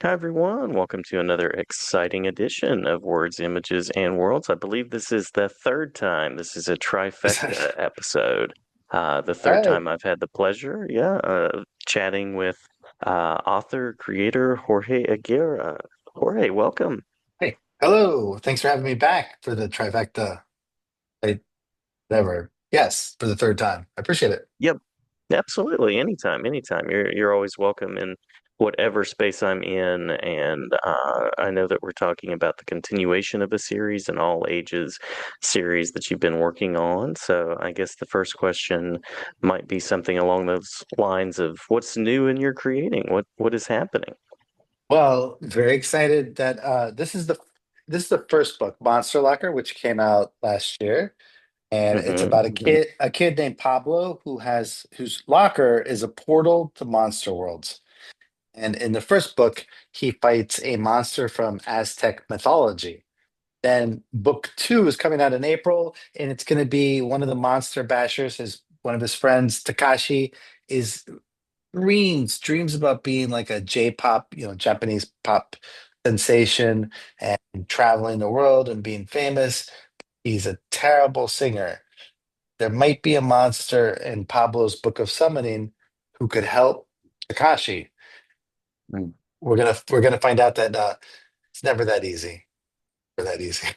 Hi, everyone. Welcome to another exciting edition of Words, Images, and Worlds. I believe this is the third time. This is a trifecta episode. The All third right. time I've had the pleasure, chatting with author, creator Jorge Aguirre. Jorge, welcome. Hey, hello. Thanks for having me back for the trifecta. I never. Yes, for the third time. I appreciate it. Yep, absolutely. Anytime, anytime. You're always welcome in whatever space I'm in, and I know that we're talking about the continuation of a series, an all ages series that you've been working on. So I guess the first question might be something along those lines of what's new in your creating? What is happening? Well, very excited that this is the first book, Monster Locker, which came out last year, and it's about a Hmm. kid named Pablo whose locker is a portal to monster worlds. And in the first book, he fights a monster from Aztec mythology. Then book two is coming out in April, and it's going to be one of the monster bashers. One of his friends, Takashi, is dreams about being like a J-pop, Japanese pop sensation and traveling the world and being famous. He's a terrible singer. There might be a monster in Pablo's Book of Summoning who could help Takashi. We're gonna find out that it's never that easy. Never that easy.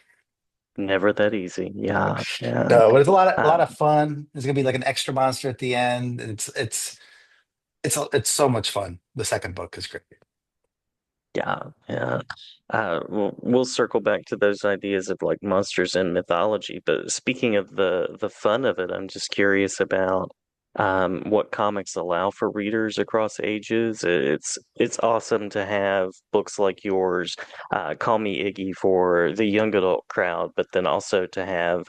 Never that easy. Yeah, yeah. No, but it's a lot Uh, of fun. There's gonna be like an extra monster at the end. It's so much fun. The second book is great. Yeah, yeah. We'll circle back to those ideas of like monsters and mythology. But speaking of the fun of it, I'm just curious about what comics allow for readers across ages. It's awesome to have books like yours, Call Me Iggy for the young adult crowd, but then also to have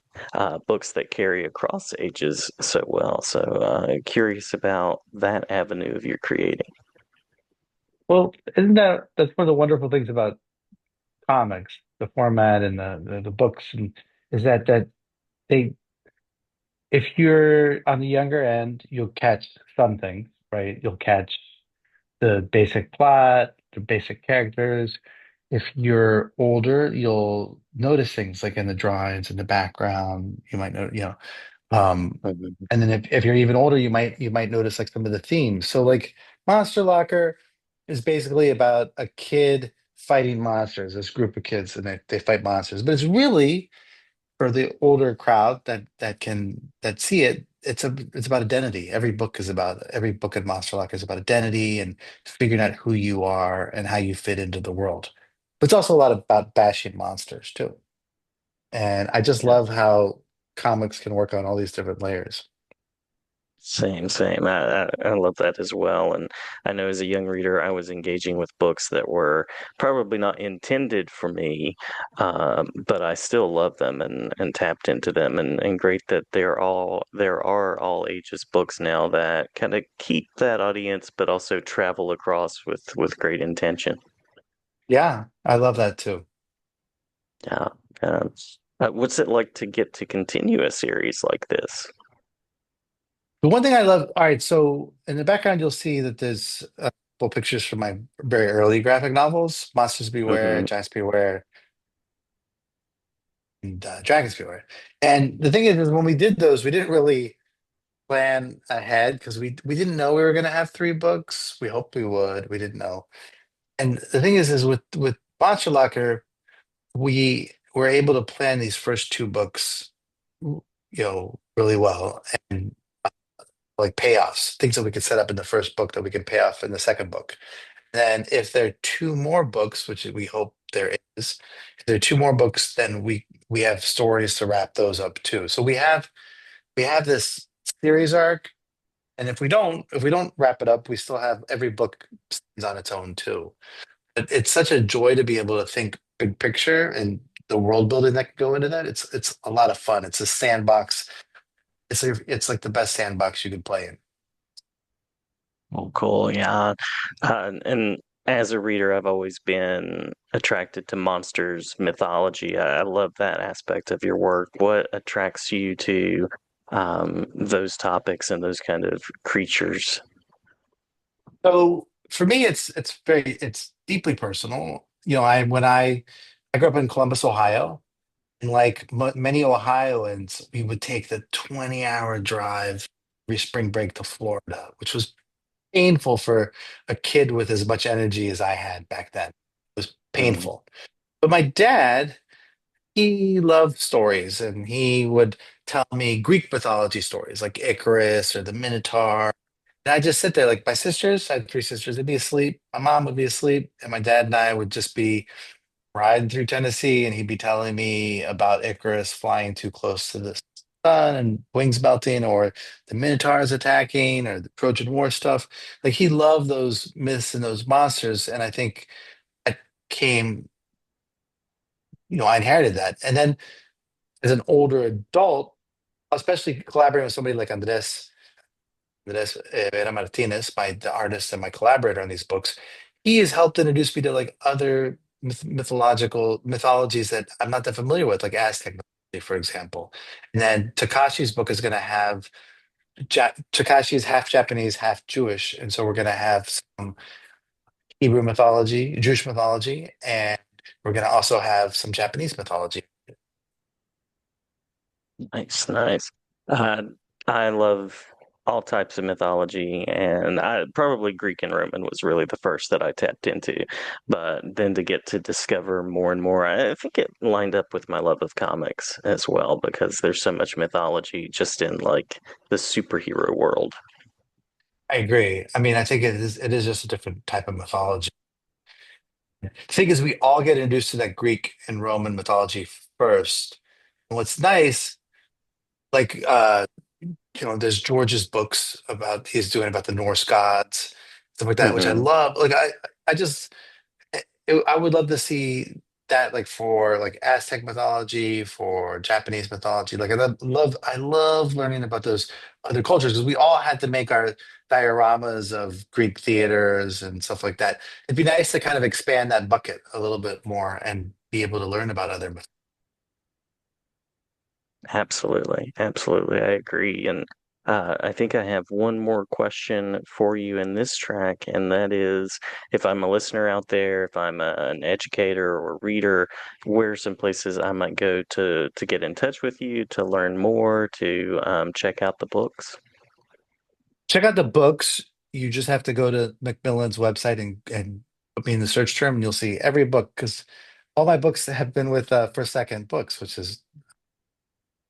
books that carry across ages so well. So curious about that avenue of your creating. Well, isn't that's one of the wonderful things about comics, the format and the books, and is that they if you're on the younger end, you'll catch some things, right? You'll catch the basic plot, the basic characters. If you're older, you'll notice things like in the drawings, in the background. You might know, Um, Mhm. and then if you're even older, you might notice like some of the themes. So like Monster Locker is basically about a kid fighting monsters, this group of kids, and they fight monsters. But it's really for the older crowd that see it, it's about identity. Every book in Monster Locker is about identity and figuring out who you are and how you fit into the world. But it's also a lot about bashing monsters too. And I just love how comics can work on all these different layers. Same, same. I love that as well. And I know as a young reader, I was engaging with books that were probably not intended for me, but I still love them and tapped into them. And great that there are all ages books now that kind of keep that audience, but also travel across with great intention. Yeah, I love that too. Yeah. Um, what's it like to get to continue a series like this? The one thing I love, all right, so in the background, you'll see that there's a couple pictures from my very early graphic novels, Monsters Beware, Hmm. Giants Beware, and Dragons Beware. And the thing is when we did those, we didn't really plan ahead because we didn't know we were going to have three books. We hoped we would. We didn't know. And the thing is with Monster Locker, we were able to plan these first two books, really well. And like payoffs, things that we could set up in the first book that we can pay off in the second book. Then if there are two more books, which we hope there is, if there are two more books, then we have stories to wrap those up too. So we have this series arc, and if we don't wrap it up, we still have every book stands on its own too. But it's such a joy to be able to think big picture and the world building that can go into that. It's a lot of fun. It's a sandbox. It's like the best sandbox you could play in. Oh, cool. Yeah. And as a reader, I've always been attracted to monsters, mythology. I love that aspect of your work. What attracts you to those topics and those kind of creatures? So for me, it's deeply personal. I grew up in Columbus, Ohio, and like many Ohioans, we would take the 20-hour drive every spring break to Florida, which was painful for a kid with as much energy as I had back then. It was Mm, painful. But my dad, he loved stories and he would tell me Greek mythology stories like Icarus or the Minotaur. And I just sit there like my sisters, I had three sisters, they'd be asleep. My mom would be asleep, and my dad and I would just be riding through Tennessee, and he'd be telling me about Icarus flying too close to the sun and wings melting, or the Minotaurs attacking, or the Trojan War stuff. Like he loved those myths and those monsters, and I think I came, I inherited that. And then as an older adult, especially collaborating with somebody like Andres Vera Martinez, the artist and my collaborator on these books, he has helped introduce me to like other mythological mythologies that I'm not that familiar with, like Aztec mythology, for example. And then Takashi's book is going to have Takashi is half Japanese, half Jewish, and so we're going to have some Hebrew mythology, Jewish mythology, and we're going to also have some Japanese mythology. nice, nice. Uh, I love all types of mythology, and I probably Greek and Roman was really the first that I tapped into. But then to get to discover more and more, I think it lined up with my love of comics as well, because there's so much mythology just in like the superhero world. I agree. I mean, I think it is just a different type of mythology. The thing is, we all get introduced to that Greek and Roman mythology first. And what's nice, like there's George's books about he's doing about the Norse gods, stuff like that, which I Hmm. love. Like I just I would love to see that like for like Aztec mythology, for Japanese mythology. Like I love learning about those other cultures because we all had to make our dioramas of Greek theaters and stuff like that. It'd be nice to kind of expand that bucket a little bit more and be able to learn about other myths. Absolutely, absolutely, I agree. And I think I have one more question for you in this track, and that is, if I'm a listener out there, if I'm an educator or reader, where are some places I might go to get in touch with you, to learn more, to check out the books? Check out the books. You just have to go to Macmillan's website and put me in the search term, and you'll see every book because all my books have been with First Second Books, which is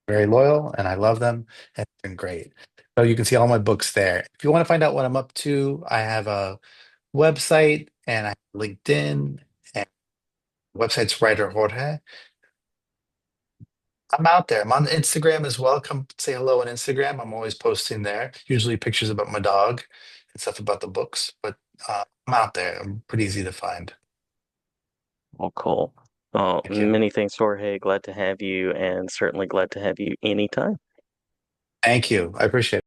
very loyal, and I love them, and it's been great. So you can see all my books there. If you want to find out what I'm up to, I have a website and I have LinkedIn, and the website's Writer Jorge. I'm out there. I'm on Instagram as well. Come say hello on Instagram. I'm always posting there, usually pictures about my dog and stuff about the books. But I'm out there. I'm pretty easy to find. Well, cool. Well, Thank you. many thanks, Jorge. Glad to have you, and certainly glad to have you anytime. Thank you. I appreciate it.